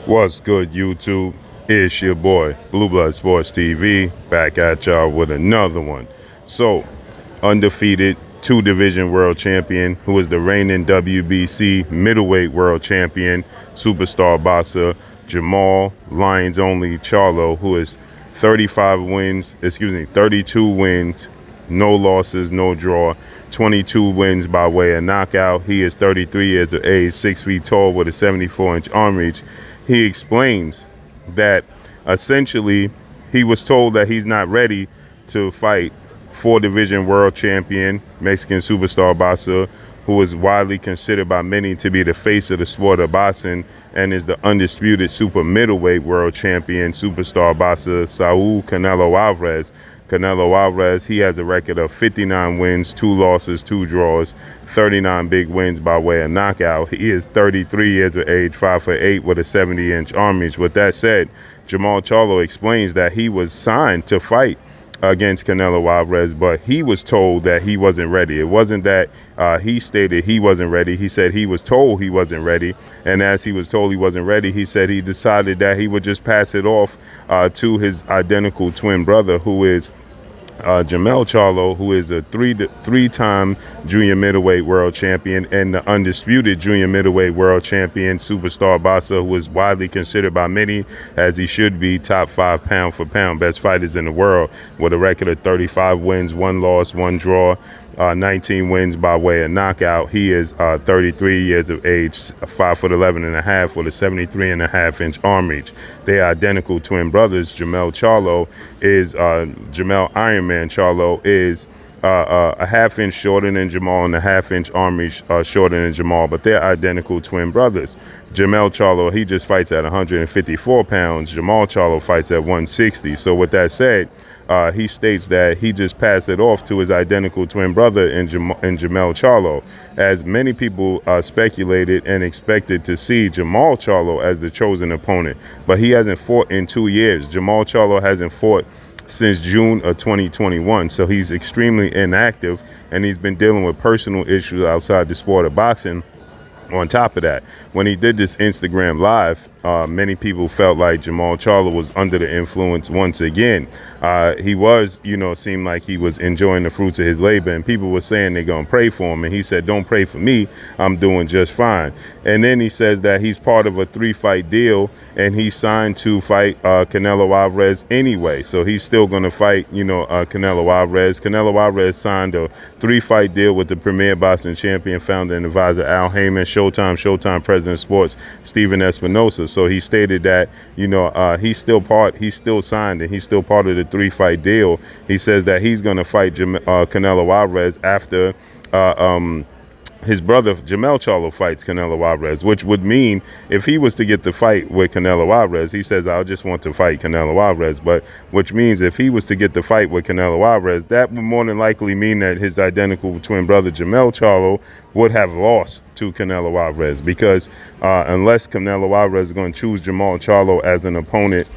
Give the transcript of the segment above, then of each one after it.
What's good, YouTube? It's your boy, Blue Blood Sports TV, back at y'all with another one. So, undefeated two-division world champion, who is the reigning WBC middleweight world champion, superstar boxer, Jermall, Lions only Charlo, who is 32 wins, no losses, no draw, 22 wins by way of knockout. He is 33 years of age, 6 feet tall with a 74-inch arm reach. He explains that essentially he was told that he's not ready to fight four-division world champion, Mexican superstar boxer, who is widely considered by many to be the face of the sport of boxing and is the undisputed super middleweight world champion, superstar boxer Saul Canelo Alvarez. Canelo Alvarez, he has a record of 59 wins, 2 losses, 2 draws, 39 big wins by way of knockout. He is 33 years of age, 5'8" with a 70-inch arm reach. With that said, Jermall Charlo explains that he was signed to fight against Canelo Alvarez, but he was told that he wasn't ready. It wasn't that he stated he wasn't ready. He said he was told he wasn't ready, and as he was told he wasn't ready, he said he decided that he would just pass it off to his identical twin brother, who is Jermell Charlo, who is a three-time junior middleweight world champion and the undisputed junior middleweight world champion, superstar boxer, who is widely considered by many, as he should be, top 5 pound for pound best fighters in the world, with a record of 35 wins, 1 loss, 1 draw, 19 wins by way of knockout. He is 33 years of age, 5'11" and a half with a 73.5-inch arm reach. They are identical twin brothers. Jermell Charlo is Jermell Ironman Charlo is a half-inch shorter than Jermall and a half-inch arm reach shorter than Jermall, but they're identical twin brothers. Jermell Charlo, he just fights at 154 pounds. Jermall Charlo fights at 160. So with that said, he states that he just passed it off to his identical twin brother in Jermell Charlo, as many people speculated and expected to see Jermall Charlo as the chosen opponent. But he hasn't fought in 2 years. Jermall Charlo hasn't fought since June of 2021, so he's extremely inactive, and he's been dealing with personal issues outside the sport of boxing. On top of that, when he did this Instagram live, many people felt like Jermall Charlo was under the influence once again. He was, seemed like he was enjoying the fruits of his labor, and people were saying they're going to pray for him. And he said, don't pray for me. I'm doing just fine. And then he says that he's part of a 3-fight deal, and he signed to fight Canelo Alvarez anyway. So he's still going to fight, Canelo Alvarez. Canelo Alvarez signed a 3-fight deal with the premier boxing champion, founder and advisor Al Heyman, Showtime president of sports Steven Espinosa. So he stated that, he's still signed and he's still part of the 3-fight deal. He says that he's going to fight Canelo Alvarez after his brother Jermell Charlo fights Canelo Alvarez, which would mean if he was to get the fight with Canelo Alvarez, he says, I just want to fight Canelo Alvarez, but which means if he was to get the fight with Canelo Alvarez, that would more than likely mean that his identical twin brother Jermell Charlo would have lost to Canelo Alvarez, because unless Canelo Alvarez is going to choose Jermall Charlo as an opponent,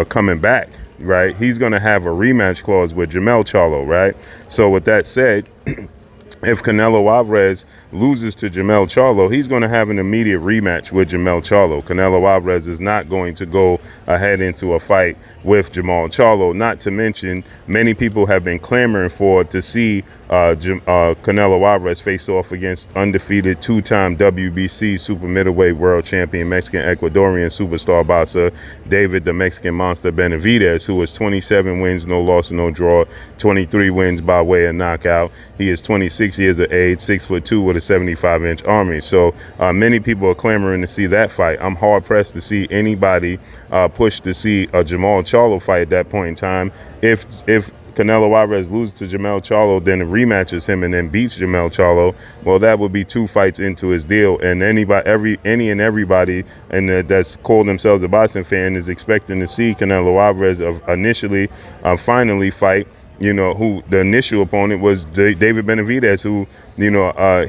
coming back, right, he's going to have a rematch clause with Jermell Charlo, right? So with that said, if Canelo Alvarez loses to Jermell Charlo, he's going to have an immediate rematch with Jermell Charlo. Canelo Alvarez is not going to go ahead into a fight with Jermall Charlo. Not to mention, many people have been clamoring to see Canelo Alvarez face off against undefeated 2-time WBC super middleweight world champion, Mexican Ecuadorian superstar boxer David the Mexican Monster Benavidez, who has 27 wins, no loss, no draw, 23 wins by way of knockout. He is 26 years of age, 6'2" with a 75-inch arm reach. So many people are clamoring to see that fight. I'm hard pressed to see anybody push to see a Jermall Charlo fight at that point in time. If Canelo Alvarez loses to Jermell Charlo, then rematches him and then beats Jermell Charlo, well, that would be 2 fights into his deal. And everybody that's called themselves a boxing fan is expecting to see Canelo Alvarez initially, finally fight, who the initial opponent was David Benavidez, who,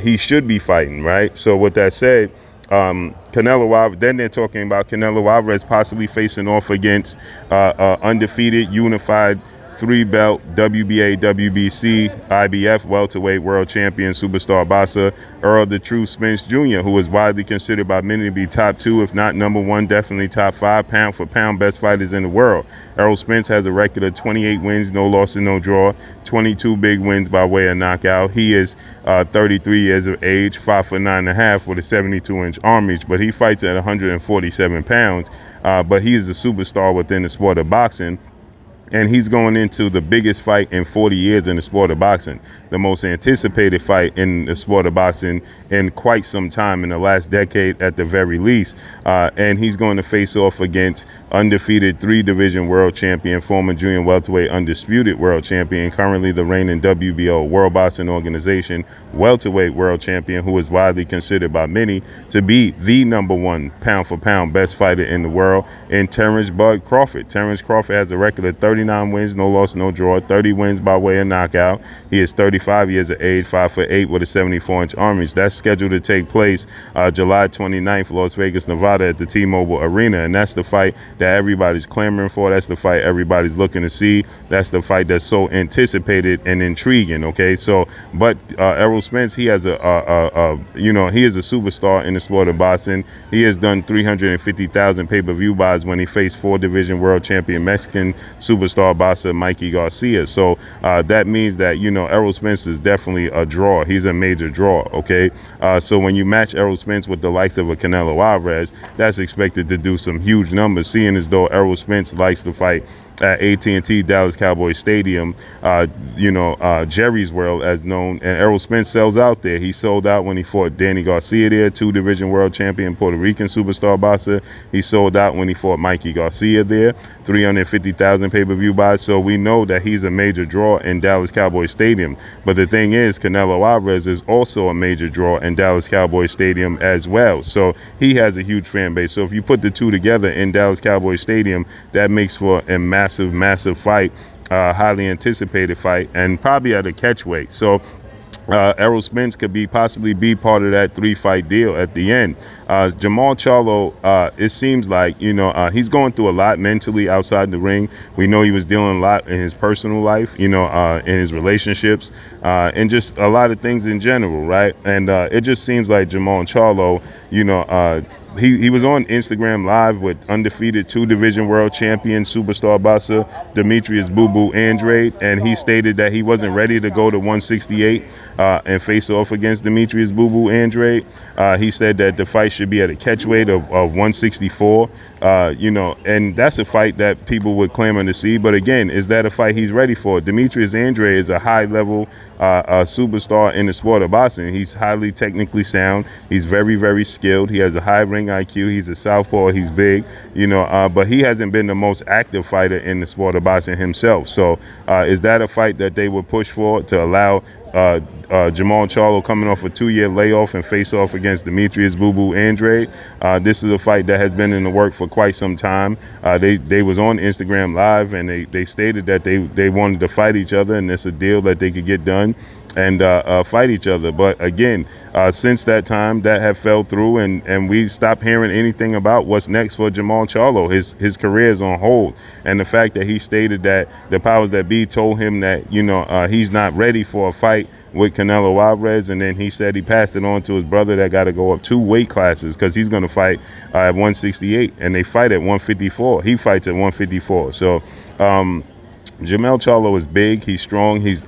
he should be fighting, right? So with that said, Canelo Alvarez, then they're talking about Canelo Alvarez possibly facing off against undefeated, unified 3-belt WBA, WBC, IBF welterweight world champion superstar boxer Earl the Truth Spence Jr., who is widely considered by many to be top 2, if not number 1, definitely top 5 pound for pound best fighters in the world. Errol Spence has a record of 28 wins, no losses, no draw, 22 big wins by way of knockout. He is 33 years of age, 5'9.5" with a 72-inch arm reach, but he fights at 147 pounds. But he is a superstar within the sport of boxing. And he's going into the biggest fight in 40 years in the sport of boxing, the most anticipated fight in the sport of boxing in quite some time, in the last decade at the very least. And he's going to face off against undefeated 3-division world champion, former junior welterweight undisputed world champion, currently the reigning WBO, World Boxing Organization welterweight world champion, who is widely considered by many to be the number 1 pound for pound best fighter in the world, and Terrence Bud Crawford. Terrence Crawford has a record of 39 wins, no loss, no draw, 30 wins by way of knockout. He is 35 years of age, 5'8" with a 74-inch arm reach. That's scheduled to take place July 29th, Las Vegas, Nevada at the T-Mobile Arena. And that's the fight that everybody's clamoring for. That's the fight everybody's looking to see. That's the fight that's so anticipated and intriguing, okay? So, but Errol Spence, he has he is a superstar in the sport of boxing. He has done 350,000 pay-per-view buys when he faced 4-division world champion Mexican superstar boxer Mikey Garcia. So that means that, Errol Spence is definitely a draw. He's a major draw, okay? So when you match Errol Spence with the likes of a Canelo Alvarez, that's expected to do some huge numbers, seeing as though Errol Spence likes to fight at AT&T Dallas Cowboys Stadium, Jerry's World as known, and Errol Spence sells out there. He sold out when he fought Danny Garcia there, 2-division world champion, Puerto Rican superstar boxer. He sold out when he fought Mikey Garcia there, 350,000 pay-per-view buys. So we know that he's a major draw in Dallas Cowboys Stadium. But the thing is, Canelo Alvarez is also a major draw in Dallas Cowboys Stadium as well. So he has a huge fan base. So if you put the two together in Dallas Cowboys Stadium, that makes for a massive fight, highly anticipated fight, and probably at a catchweight. So Errol Spence could possibly be part of that 3-fight deal at the end. Jermall Charlo, it seems like, he's going through a lot mentally outside the ring. We know he was dealing a lot in his personal life, in his relationships, and just a lot of things in general, right? And it just seems like Jermall Charlo, he was on Instagram Live with undefeated 2-division world champion superstar boxer Demetrius Boo Boo Andrade, and he stated that he wasn't ready to go to 168 and face off against Demetrius Boo Boo Andrade. He said that the fight should be at a catchweight of 164, and that's a fight that people would clamor to see. But again, is that a fight he's ready for? Demetrius Andrade is a high-level superstar in the sport of boxing. He's highly technically sound. He's very, very skilled. He has a high ring IQ. He's a southpaw. He's big, but he hasn't been the most active fighter in the sport of boxing himself. So is that a fight that they would push for, to allow Jermall Charlo, coming off a 2-year layoff, and face off against Demetrius Boo Boo Andrade? This is a fight that has been in the work for quite some time. They was on Instagram Live, and they stated that they wanted to fight each other, and it's a deal that they could get done and fight each other. But again, since that time, that have fell through, and we stopped hearing anything about what's next for Jermall Charlo. His career is on hold, and the fact that he stated that the powers that be told him that he's not ready for a fight with Canelo Alvarez, and then he said he passed it on to his brother that got to go up 2 weight classes because he's going to fight at 168, and they fight at 154. He fights at 154. So Jermell Charlo is big. He's strong. He's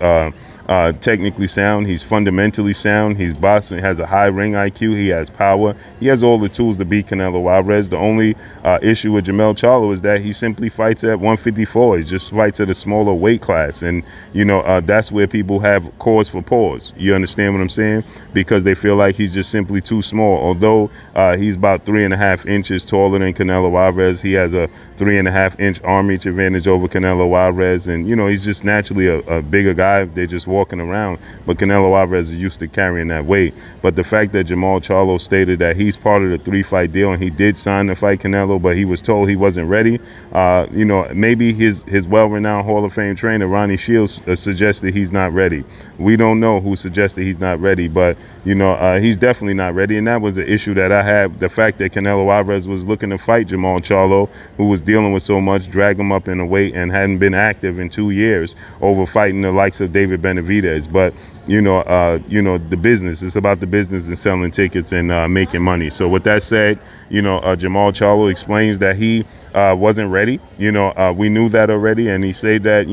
technically sound. He's fundamentally sound. He's boxing, has a high ring IQ. He has power. He has all the tools to beat Canelo Alvarez. The only issue with Jermell Charlo is that he simply fights at 154. He just fights at a smaller weight class. And, that's where people have cause for pause. You understand what I'm saying? Because they feel like he's just simply too small. Although he's about 3.5 inches taller than Canelo Alvarez, he has a 3.5-inch arm reach advantage over Canelo Alvarez. And, he's just naturally a bigger guy. They just walk walking around, but Canelo Alvarez is used to carrying that weight. But the fact that Charlo stated that he's part of the 3-fight deal and he did sign to fight Canelo, but he was told he wasn't ready, maybe his well-renowned Hall of Fame trainer, Ronnie Shields, suggested he's not ready. We don't know who suggested he's not ready, but, he's definitely not ready, and that was the issue that I had. The fact that Canelo Alvarez was looking to fight Jermall Charlo, who was dealing with so much, drag him up in the weight, and hadn't been active in 2 years over fighting the likes of David Benavidez. But the business. It's about the business and selling tickets and making money. So with that said, Jermall Charlo explains that he wasn't ready. We knew that already, and he said that,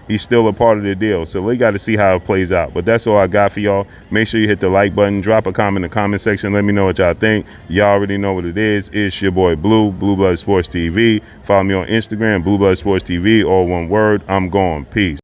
he's still a part of the deal. So we got to see how it plays out. But that's all I got for y'all. Make sure you hit the like button, drop a comment in the comment section. Let me know what y'all think. Y'all already know what it is. It's your boy Blue Blood Sports TV. Follow me on Instagram, Blue Blood Sports TV, all one word. I'm gone. Peace.